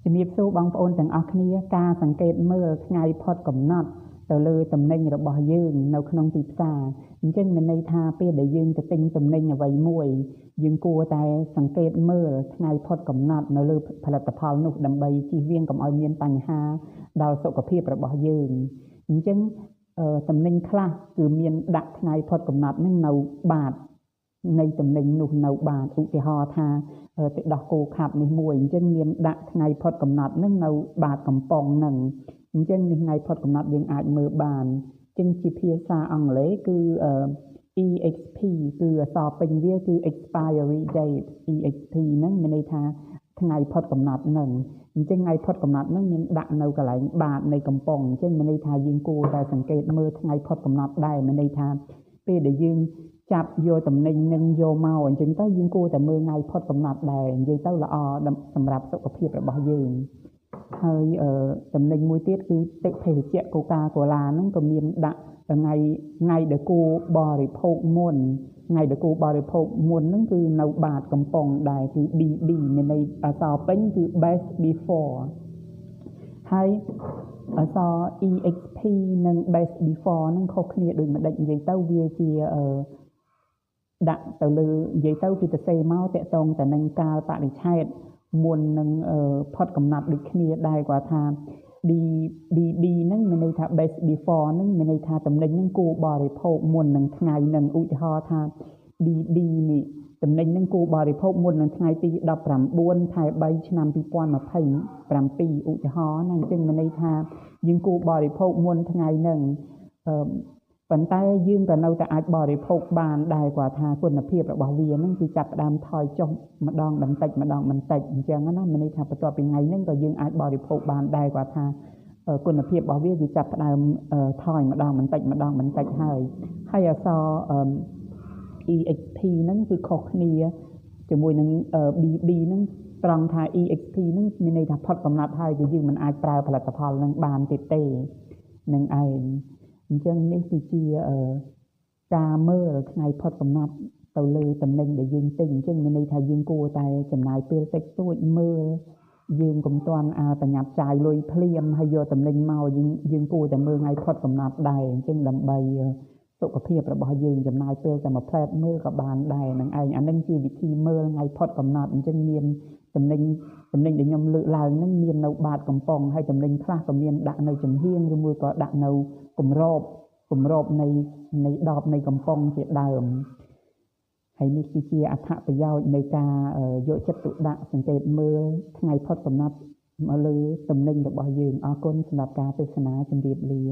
ជំរាបសួរបងប្អូនទាំងអស់គ្នាការសង្កេតមើលថ្ងៃផុតកំណត់ទៅលើតំណែងរបស់យើងនៅក្នុងទីផ្សារអញ្ចឹងមានន័យថាពេលដែលយើងទៅទិញតំណែងអ្វីមួយយើងគួរតែសង្កេតមើលថ្ងៃផុតកំណត់នៅលើផលិតផលនោះដើម្បីជៀសវាងកុំឲ្យមានបញ្ហាដល់សុខភាពរបស់យើងអញ្ចឹងតំណែងខ្លះគឺមានដាក់ថ្ងៃផុតកំណត់នឹងនៅបាតនៃតំណែងនោះនៅបាតឧទាហរណ៍ថាទឹកដោះគោខាប់នេះមួយអញ្ចឹងមានដាក់ថ្ងៃផុតកំណត់នឹងនៅបាតកំប៉ុងនឹងអញ្ចឹងថ្ងៃផុតកំណត់យើងអាចមើលបានអញ្ចឹងជាភាសាអង់គ្លេសគឺEXP គឺអក្សរពេញវាគឺ expiry date EXP ហ្នឹងមានន័យថាថ្ងៃផុតកំណត់នឹងអញ្ចឹងថ្ងៃផុតកំណត់នឹងមានដាក់នៅកន្លែងបាតនៃកំប៉ុងអញ្ចឹងមានន័យថាយើងគួរតែសង្កេតមើលថ្ងៃផុតកំណត់ដែរមានន័យថាពេលដែលយើងចាប់យកតំណែងនឹងយកមកអញ្ចឹងទៅយើងគួរតែមើលថ្ងៃផុតកំណត់ដែរនិយាយទៅល្អសម្រាប់សុខភាពរបស់យើងហើយតំណែងមួយទៀតគឺទឹកភេសជ្ជៈកូកាកូឡាហ្នឹងក៏មានដាក់ថ្ងៃដែលគួរបរិភោគមុនថ្ងៃដែលគួរបរិភោគមុនហ្នឹងគឺនៅបាតកំប៉ុងដែរគឺ BB មានន័យអក្សរពេញគឺ best before ហើយអក្សរ EXP និង best before ហ្នឹងខុសគ្នាដូចម្ដេចនិយាយទៅវាជាដាក់ទៅលើនិយាយទៅគេទៅសេមកតាក់ទងទៅនឹងកាលបរិច្ឆេទមុននឹងផុតកំណត់ដូចគ្នាដែរគាត់ថា BB ហ្នឹងមានន័យថា best before ហ្នឹងមានន័យថាតំណែងហ្នឹងគួរបរិភោគមុននឹងថ្ងៃហ្នឹងឧទាហរណ៍ថា BB នេះតំណែងហ្នឹងគួរបរិភោគមុននឹងថ្ងៃទី19ខែ3ឆ្នាំ2027ឧទាហរណ៍ណាអញ្ចឹងមានន័យថាយើងគួរបរិភោគមុនថ្ងៃហ្នឹងប៉ុន្តែយើងក៏នៅតែអាចបរិភោគបានដែរគាត់ថាគុណភាពរបស់វាហ្នឹងគឺចាប់ផ្ដើមថយចុះម្ដងបន្តិចម្ដងបន្តិចអញ្ចឹងណាមានន័យថាបន្ទាប់ពីថ្ងៃហ្នឹងក៏យើងអាចបរិភោគបានដែរគាត់ថាគុណភាពរបស់វាគឺចាប់ផ្ដើមថយម្ដងបន្តិចម្ដងបន្តិចហើយអក្សរEXP ហ្នឹងគឺខុសគ្នាជាមួយនឹង BB ហ្នឹងត្រង់ថា EXP ហ្នឹងមានន័យថាផុតកំណត់ហើយគឺយើងមិនអាចប្រើផលិតផលហ្នឹងបានទៀតទេនឹងឯងអញ្ចឹងនេះគឺជាការមើលថ្ងៃផុតកំណត់ទៅលើតំណែងដែលយើងទិញអញ្ចឹងមានន័យថាយើងគួរតែចំណាយពេលតិចតួចមើលយើងកុំទាន់ប្រញាប់ចាយលុយភ្លាមហើយយកតំណែងមកយើងគួរតែមើលថ្ងៃផុតកំណត់ដែរអញ្ចឹងដើម្បីសុខភាពរបស់យើងចំណាយពេលតែមួយផ្លែតមើលក៏បានដែរនឹងឯងអានឹងជាវិធីមើលថ្ងៃផុតកំណត់អញ្ចឹងមានតំណែងដែលខ្ញុំលើកឡើងហ្នឹងមាននៅបាតកំប៉ុងហើយតំណែងខ្លះក៏មានដាក់នៅចំហៀងឬមួយក៏ដាក់នៅគម្របនៃដបនៃកំប៉ុងជាដើមហើយនេះគឺជាអត្ថប្រយោជន៍នៃការយកចិត្តទុកដាក់សង្កេតមើលថ្ងៃផុតកំណត់មកលើតំណែងរបស់យើងអរគុណសម្រាប់ការទស្សនាជម្រាបលា